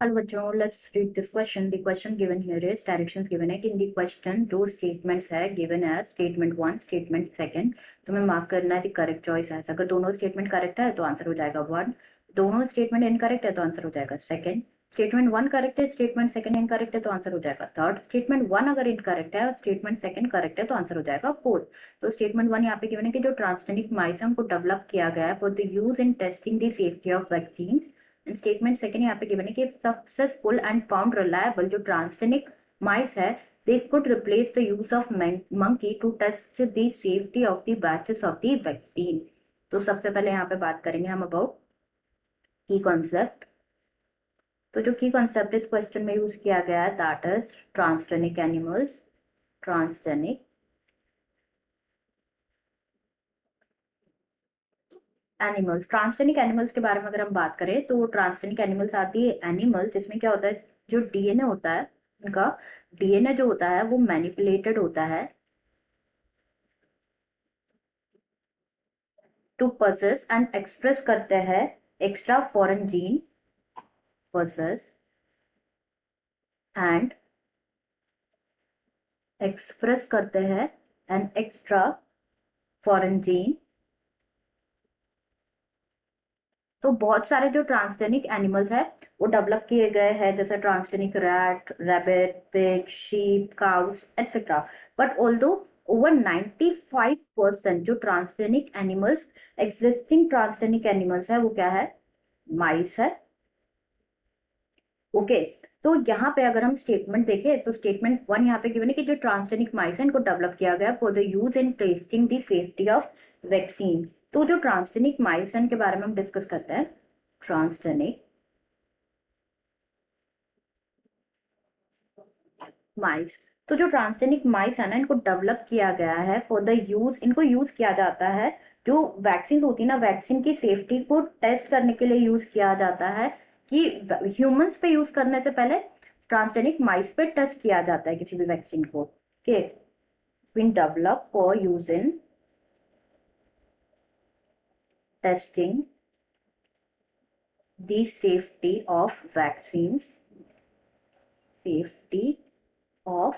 Hello बच्चों, let's read this question. The question given here is directions given है कि in the question दो statements है given as statement 1, statement 2. तुम्हें mark करना है the correct choice है. अगर दोनों statement correct है तो आंसर हो जाएगा 1. दोनों statement incorrect है तो आंसर हो जाएगा 2. स्टेटमेंट 1 करेक्ट है, स्टेटमेंट 2 इनकरेक्ट है तो आंसर हो जाएगा 3. स्टेटमेंट 1 अगर इनकरेक्ट है और स्टेटमेंट 2 करेक्ट है तो आंसर हो जाएगा 4. तो स्टेटमेंट 1 यहाँ पे गिवन है कि जो ट्रांसजेनिक माइसम को डेवलप किया गया है for the use in testing the safety of vaccine. Statement second यहाँ पे गिवन है कि सक्सेसफुल एंड फाउंड रिलायबल जो ट्रांसजेनिक माइस है they could replace the use of monkey to test the safety of the batches of the vaccine. तो सबसे पहले यहाँ पे बात करेंगे हम अबाउट की कॉन्सेप्ट. तो जो की कॉन्सेप्ट इस क्वेश्चन में यूज किया गया है that is transgenic animals. Transgenic animals, transgenic animals के बारे में अगर हम बात करें तो transgenic animals are the animals जिसमें क्या होता है, जो डीएनए होता है उनका डीएनए जो होता है वो मैनिपुलेटेड होता है टू पोसेस एंड एक्सप्रेस करते हैं extra foreign gene, possess and express करते हैं एन एक्स्ट्रा फॉरेन जीन. तो बहुत सारे जो ट्रांसजेनिक एनिमल्स है वो डेवलप किए गए हैं, जैसे transgenic rat, rabbit, pig, sheep, cows etcetera. But although over 95% जो transgenic animals, existing transgenic animals है वो क्या है, माइस है. ओके तो यहाँ पे अगर हम स्टेटमेंट देखें तो स्टेटमेंट 1 यहाँ पे गिवन है कि जो ट्रांसजेनिक माइस है इनको डेवलप किया गया for the use in testing the safety of vaccine. तो जो ट्रांसजेनिक माइस है इनके बारे में हम डिस्कस करते हैं. ट्रांसजेनिक माइस, तो जो ट्रांसजेनिक माइस है ना इनको डेवलप किया गया है फॉर द यूज, इनको यूज किया जाता है जो वैक्सीन होती है ना, वैक्सीन की सेफ्टी को टेस्ट करने के लिए यूज किया जाता है कि ह्यूमंस पे यूज करने से पहले ट्रांसजेनिक माइस पे टेस्ट किया जाता है किसी भी वैक्सीन को. Okay, been develop for use in testing the safety of vaccine, safety of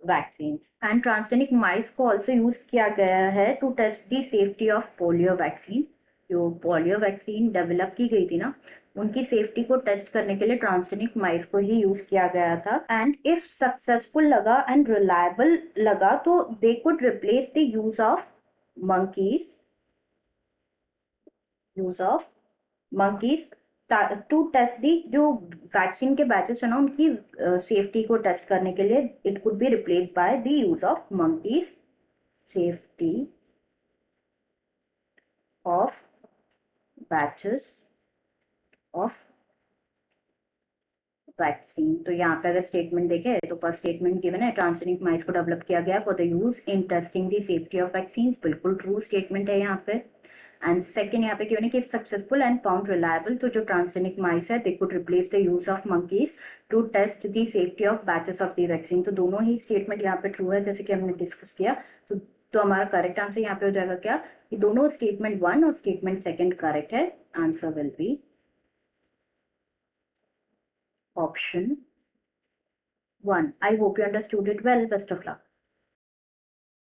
vaccine. And transgenic mice को ऑल्सो यूज किया गया है to test the safety of polio vaccine. जो पोलियो वैक्सीन डेवलप की गई थी ना उनकी सेफ्टी को टेस्ट करने के लिए ट्रांसजेनिक माइस को ही यूज किया गया था. एंड इफ सक्सेसफुल लगा एंड रिलायबल लगा तो they could replace the use of monkeys, use of monkeys to test the जो वैक्सीन के बैचेस है ना उनकी सेफ्टी को टेस्ट करने के लिए. It could be replaced by the use of monkeys, safety of batches of vaccine. तो यहाँ पे अगर स्टेटमेंट देखें तो फर्स्ट स्टेटमेंट गिवन है ट्रांसजेनिक माइस को डेवलप किया गया for the use in testing the safety of vaccine. बिल्कुल ट्रू स्टेटमेंट है यहाँ पे. एंड सेकंड यहाँ पे गिवन है कि सक्सेसफुल एंड फाउंड रिलायबल, तो जो ट्रांसजेनिक माइस है they could replace the use of monkeys to test the safety of batches of the vaccine. तो दोनों ही स्टेटमेंट यहाँ पे ट्रू है जैसे कि हमने डिस्कस किया. तो हमारा करेक्ट आंसर यहाँ पे हो जाएगा क्या, कि दोनों स्टेटमेंट 1 और स्टेटमेंट 2 करेक्ट है. Answer will be option 1. I hope you understood it well. Best of luck.